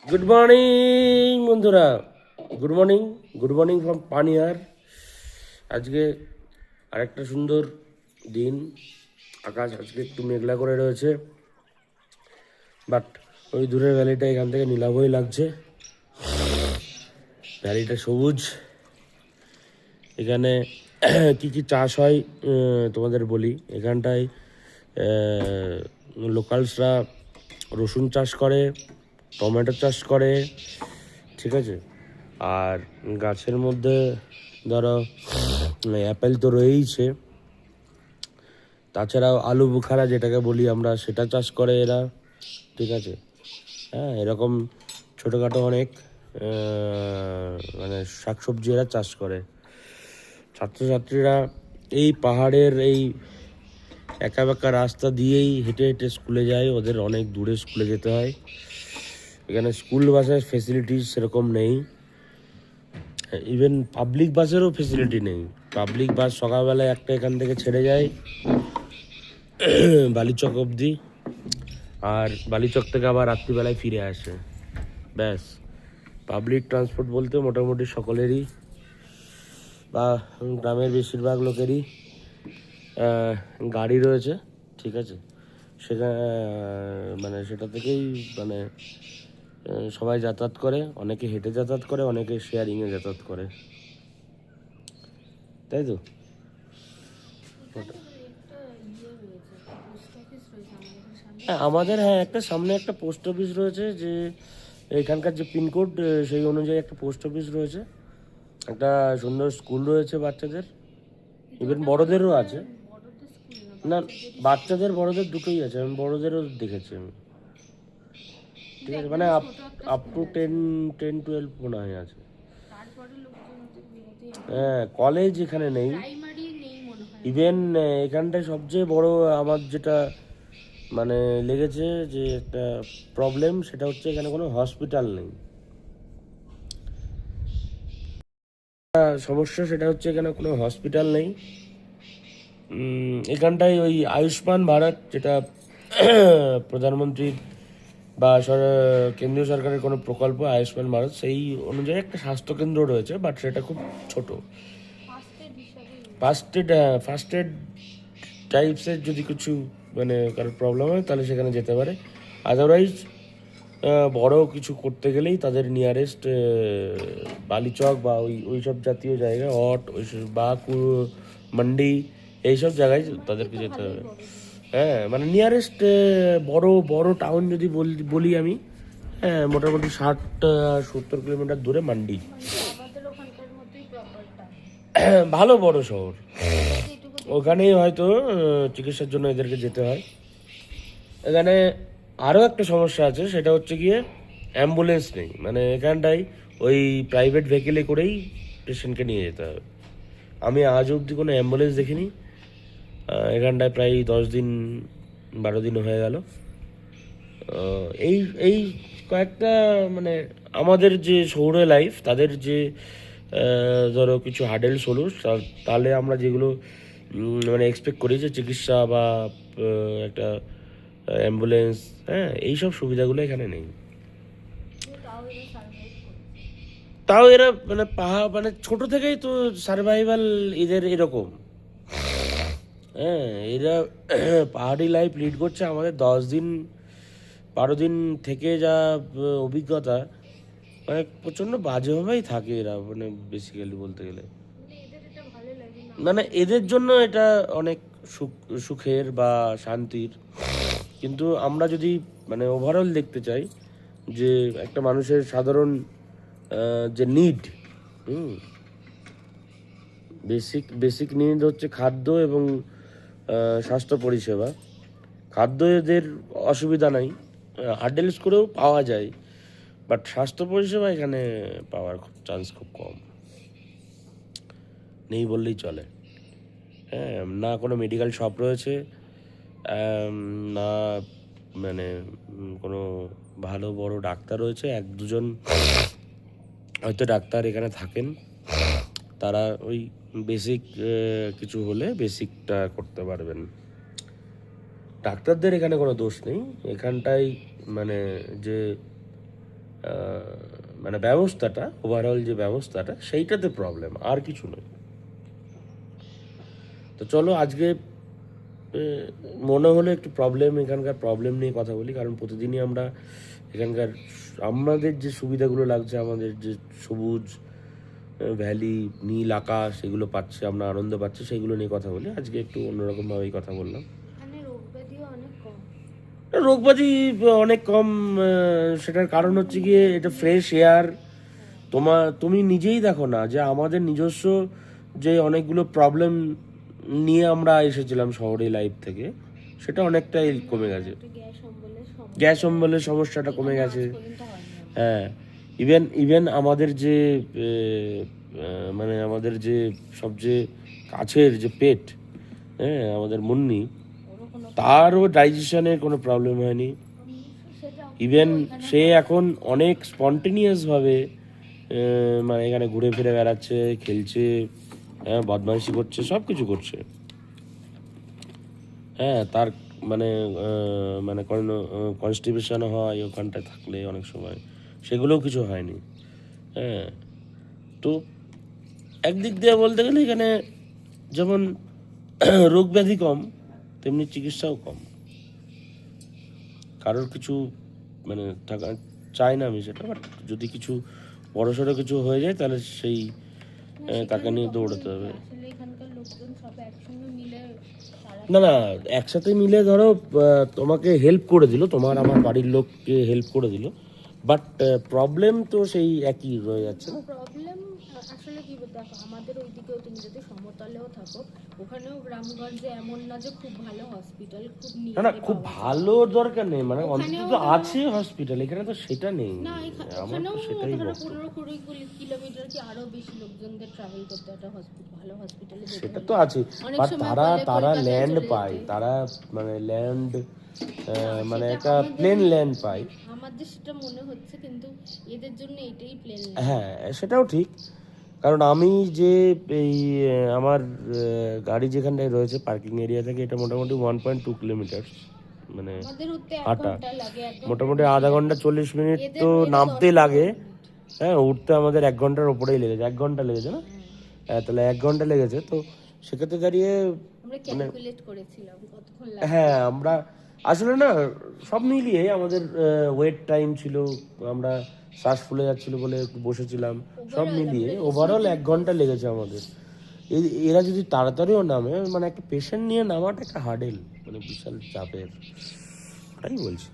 Good morning বন্ধুরা, good morning. Good morning from Panihar. আজকে আরেকটা সুন্দর দিন। আকাশ আজকে একটু মেঘলা করে রয়েছে, বাট ওই দূরের ভ্যালিটা এখান থেকে নীলাভই লাগছে। ভ্যালিটা সবুজ। এখানে কি কি চাষ হয় তোমাদের বলি। এখানটায় লোকালসরা রসুন চাষ করে, টমেটো চাষ করে, ঠিক আছে। আর গাছের মধ্যে ধরো অ্যাপেল তো রয়েইছে, তাছাড়াও আলু বুখারা যেটাকে বলি আমরা, সেটা চাষ করে এরা, ঠিক আছে। হ্যাঁ, এরকম ছোটোখাটো অনেক মানে শাকসবজি এরা চাষ করে। ছাত্রছাত্রীরা এই পাহাড়ের এই একা বেঁকা রাস্তা দিয়েই হেঁটে হেঁটে স্কুলে যায়। ওদের অনেক দূরে স্কুলে যেতে হয়। এখানে স্কুল বাসের ফেসিলিটিস সেরকম নেই, ইভেন পাবলিক বাসেরও ফেসিলিটি নেই। পাবলিক বাস সকালবেলায় একটা এখান থেকে ছেড়ে যায় বালিচক অবধি, আর বালিচক থেকে আবার রাত্রিবেলায় ফিরে আসে, ব্যাস। পাবলিক ট্রান্সপোর্ট বলতে মোটামুটি সকলেরই বা গ্রামের বেশিরভাগ লোকেরই গাড়ি রয়েছে, ঠিক আছে। সেখানে মানে সেটা থেকেই মানে সবাই যাতায়াত করে। অনেকে হেঁটে যাতায়াত করে, অনেকে শেয়ারিংয়ে যাতায়াত করে, তাই তো। হ্যাঁ, আমাদের হ্যাঁ একটা সামনে একটা পোস্ট অফিস রয়েছে, যে এখানকার যে পিনকোড সেই অনুযায়ী একটা পোস্ট অফিস রয়েছে। একটা সুন্দর স্কুল রয়েছে বাচ্চাদের, ইভেন বড়দেরও আছে। না, বাচ্চাদের বড়দের দুটোই আছে, আমি বড়দেরও দেখেছি আমি, ঠিক আছে। মানে আপ টু 10-12 মনে হয় আছে। হ্যাঁ, কলেজ এখানে নেই। ইভেন এখানটায় সবচেয়ে বড় আমার যেটা মানে লেগেছে যে একটা প্রবলেম, সেটা হচ্ছে এখানে কোনো হসপিটাল নেই। সমস্যা সেটা হচ্ছে এখানে কোনো হসপিটাল নেই। এখানটায় ওই আয়ুষ্মান ভারত, যেটা প্রধানমন্ত্রীর বা কেন্দ্রীয় সরকারের কোনো প্রকল্প আয়ুষ্মান ভারত, সেই অনুযায়ী একটা স্বাস্থ্যকেন্দ্র রয়েছে, বাট সেটা খুব ছোট। ফার্স্ট এড টাইপসের যদি কিছু মানে কারোর প্রবলেম হয় তাহলে সেখানে যেতে পারে। আদারওয়াইজ বড় কিছু করতে গেলেই তাদের নিয়ারেস্ট বালিচক বা ওই সব জাতীয় জায়গায়, ওইসব বা মান্ডি, এইসব জায়গায় তাদেরকে যেতে হবে। হ্যাঁ, মানে নিয়ারেস্ট বড় বড় টাউন যদি বলি আমি, হ্যাঁ মোটামুটি 60-70 কিলোমিটার দূরে মান্ডি। ভালো বড় শহর, ওখানেই হয়তো চিকিৎসার জন্য এদেরকে যেতে হয়। এখানে আরও একটা সমস্যা আছে, সেটা হচ্ছে গিয়ে অ্যাম্বুলেন্স নেই। মানে এখানটায় ওই প্রাইভেট ভেহিকেলে করেই পেশেন্টকে নিয়ে যেতে হবে। আমি আজ অবধি কোনো অ্যাম্বুলেন্স দেখিনি এখানটায়, প্রায় 10-12 দিন হয়ে গেল। এই এই কয়েকটা মানে আমাদের যে শহুরে লাইফ, তাদের যে ধরো কিছু হার্ডেলস হলো, তাহলে আমরা যেগুলো মানে এক্সপেক্ট করি যে চিকিৎসা বা একটা অ্যাম্বুলেন্স, হ্যাঁ এইসব সুবিধাগুলো এখানে নেই। তাও এরা মানে মানে ছোট থেকেই তো সার্ভাইভাল এদের এরকম। হ্যাঁ, এরা পাহাড়ি লাইফ লিড করছে। আমাদের 10 দিন 12 দিন থেকে যা অভিজ্ঞতা, মানে প্রচণ্ড বাজেভাবেই থাকে এরা, মানে বেসিক্যালি বলতে গেলে। মানে এদের জন্য এটা অনেক সুখের বা শান্তির। কিন্তু আমরা যদি মানে ওভারঅল দেখতে চাই, যে একটা মানুষের সাধারণ যে নিড, বেসিক বেসিক নিড হচ্ছে খাদ্য এবং স্বাস্থ্য পরিষেবা। খাদ্য এদের অসুবিধা নাই, হার্ডেলস করেও পাওয়া যায়, বাট স্বাস্থ্য পরিষেবা এখানে পাওয়ার চান্স খুব কম, নেই বললেই চলে। হ্যাঁ, না কোনো মেডিকেল শপ রয়েছে, না মানে কোনো ভালো বড় ডাক্তার রয়েছে। 1-2 জন হয়তো ডাক্তার এখানে থাকেন, তারা ওই বেসিক কিছু হলে বেসিকটা করতে পারবেন। ডাক্তারদের এখানে কোনো দোষ নেই। এখানটায় মানে যে মানে ব্যবস্থাটা, ওভারঅল যে ব্যবস্থাটা, সেইটাতে প্রবলেম, আর কিছু নয়। তো চলো আজকে মনে হলো একটু এখানকার প্রবলেম নিয়ে কথা বলি, কারণ প্রতিদিনই আমরা এখানকার আমাদের যে সুবিধাগুলো লাগছে, আমাদের যে সবুজ ভ্যালি, নীল আকাশ, এগুলো পাচ্ছি, আমরা আনন্দ পাচ্ছি, সেগুলো নিয়ে কথা বলি। আজকে একটু অন্যরকমভাবেই কথা বললাম। রোগবাজি অনেক কম, সেটার কারণ হচ্ছে গিয়ে এটা ফ্রেশ এয়ার। তুমি নিজেই দেখো না যে আমাদের নিজস্ব যে অনেকগুলো প্রবলেম নিয়ে আমরা এসেছিলাম শহরে লাইফ থেকে, সেটা অনেকটাই কমে গেছে। গ্যাস অম্বলের সমস্যাটা কমে গেছে। হ্যাঁ, ইভেন আমাদের যে মানে আমাদের যে সবচেয়ে কাছের যে পেট, হ্যাঁ আমাদের মুন্নি, তারও ডাইজেশনের কোনো প্রবলেম হয়নি। ইভেন সে এখন অনেক স্পন্টেনিয়াসভাবে মানে এখানে ঘুরে ফিরে বেড়াচ্ছে, খেলছে, হ্যাঁ বদমাইশি করছে, সব কিছু করছে। হ্যাঁ, তার মানে মানে কোনো কনস্টিপেশন হয় ওখানটায় থাকলে অনেক সময়, সেগুলোও কিছু হয়নি। হ্যাঁ, তো একদিক দিয়ে বলতে গেলে এখানে যেমন রোগ ব্যাধি কম, তেমনি চিকিৎসাও কম। কারোর কিছু মানে টাকা চাই না আমি সেটা, বাট যদি কিছু বড়সড় কিছু হয়ে যায় তাহলে সেই তাকে নিয়ে দৌড়াতে হবে। না না, একসাথে মিলে ধরো তোমাকে হেল্প করে দিল, তোমার আমার বাড়ির লোককে হেল্প করে দিল, বাট প্রবলেম তো সেই একই রয়ে যাচ্ছে না। প্রবলেম আসলে কি বলতে, দেখো আমাদের ওইদিকেও তুমি যদি সমতলেও থাকো, ওখানেও গ্রামগঞ্জে এমন না যে খুব ভালো হসপিটাল খুব না না, খুব ভালো দরকার নেই, মানে অন্তত তো আছে হসপিটাল, এখানে তো সেটা নেই। না, আমার তো সেটাই বক্তব্য। 15-20 কিলোমিটার কি আরো বেশি লোকজনদের ট্রাভেল করতে একটা ভালো হসপিটালে যেতে সেটা তো আছে, বাট তারা ল্যান্ড পায়, তারা মানে ল্যান্ড মানে একটা প্লেন ল্যান্ড পায়। আমাদের সেটা মনে হচ্ছে, কিন্তু এদের জন্য এটাই প্লেন। হ্যাঁ, সেটাও ঠিক, কারণ আমি যে এই আমার গাড়ি যেখানটায় রয়েছে পার্কিং এরিয়া থেকে, এটা মোটামুটি 1.2 কিলোমিটার, মানে হাঁটা মোটামুটি আধা ঘন্টা 40 মিনিট তো নামতে লাগে। হ্যাঁ, উঠতে আমাদের 1 ঘন্টার ওপরেই লেগেছে, 1 ঘন্টা লেগেছে না? হ্যাঁ, তাহলে 1 ঘন্টা লেগেছে। তো সেক্ষেত্রে দাঁড়িয়ে মানে হ্যাঁ, আমরা আসলে না সব মিলিয়ে আমাদের ওয়েট টাইম ছিল, আমরা শ্বাস ফুলে যাচ্ছিল বলে একটু বসেছিলাম, সব মিলিয়ে ওভারঅল 1 ঘন্টা লেগেছে আমাদের। এরা যদি তাড়াতাড়িও নামে, মানে একটা পেশেন্ট নিয়ে নামাটা একটা হার্ডেল, মানে বিশাল চাপের, তাই বলছি।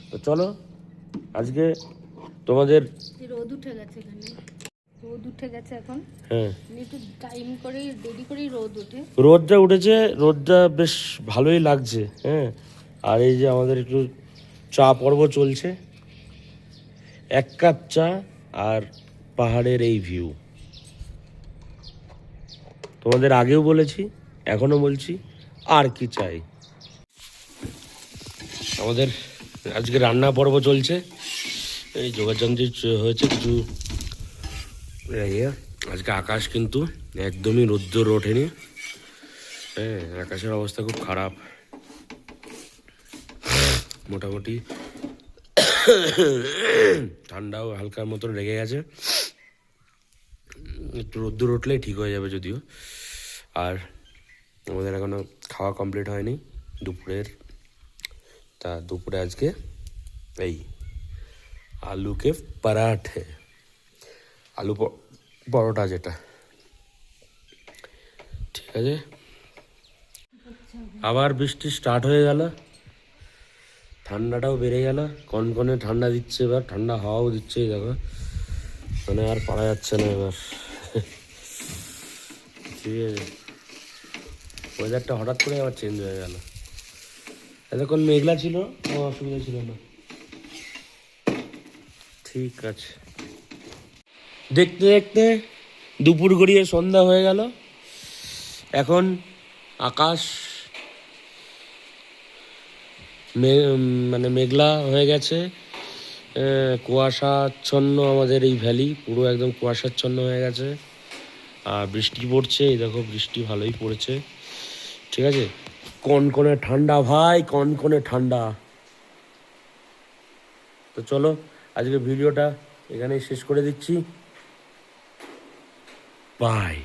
তো চলো আজকে তোমাদের রোদ উঠে গেছে, এখানে রোদ উঠে গেছে এখন। হ্যাঁ, একটু টাইম করে দেরি করেই রোদ ওঠে, রোদটা উঠেছে, রোদটা বেশ ভালোই লাগছে। হ্যাঁ, আর এই যে আমাদের একটু চা পর্ব চলছে, 1 কাপ চা আর পাহাড়ের এই ভিউ। তোমাদের আগেও বলেছি, এখনো বলছি, আর কি চাই। আমাদের আজকে রান্না পর্ব চলছে, এই যোগাযোগ হয়েছে কিছু। আজকে আকাশ কিন্তু একদমই রৌদ্র ওঠেনি। হ্যাঁ, আকাশের অবস্থা খুব খারাপ, মোটামুটি ঠান্ডাও হালকার মতন লেগে গেছে, একটু রোদ্দুর উঠলেই ঠিক হয়ে যাবে যদিও। আর আমাদের এখনো খাওয়া কমপ্লিট হয়নি দুপুরের, তা দুপুরে আজকে এই আলুকে পরাঠে, আলু পরোটা যেটা, ঠিক আছে। আবার বৃষ্টি স্টার্ট হয়ে গেল, ঠান্ডাটাও বেড়ে গেল, কনকনে ঠান্ডা দিচ্ছে, এবার ঠান্ডা হাওয়াও দিচ্ছে, দেখো মানে আর পারা যাচ্ছে না এবার। ঠিক আছে, ওয়েদারটা হঠাৎ করে আবার চেঞ্জ হয়ে গেল। এতক্ষণ মেঘলা ছিল, কোনো অসুবিধা ছিল না। ঠিক আছে, দেখতে দেখতে দুপুর গড়িয়ে সন্ধ্যা হয়ে গেল। এখন আকাশ মানে মেঘলা হয়ে গেছে, কুয়াশাচ্ছন্ন আমাদের এই ভ্যালি, পুরো একদম কুয়াশাচ্ছন্ন হয়ে গেছে, আর বৃষ্টি পড়ছে, এই দেখো বৃষ্টি ভালোই পড়েছে, ঠিক আছে। কনকনে ঠান্ডা ভাই, কনকনে ঠান্ডা। তো চলো আজকে ভিডিওটা এখানেই শেষ করে দিচ্ছি। বাই।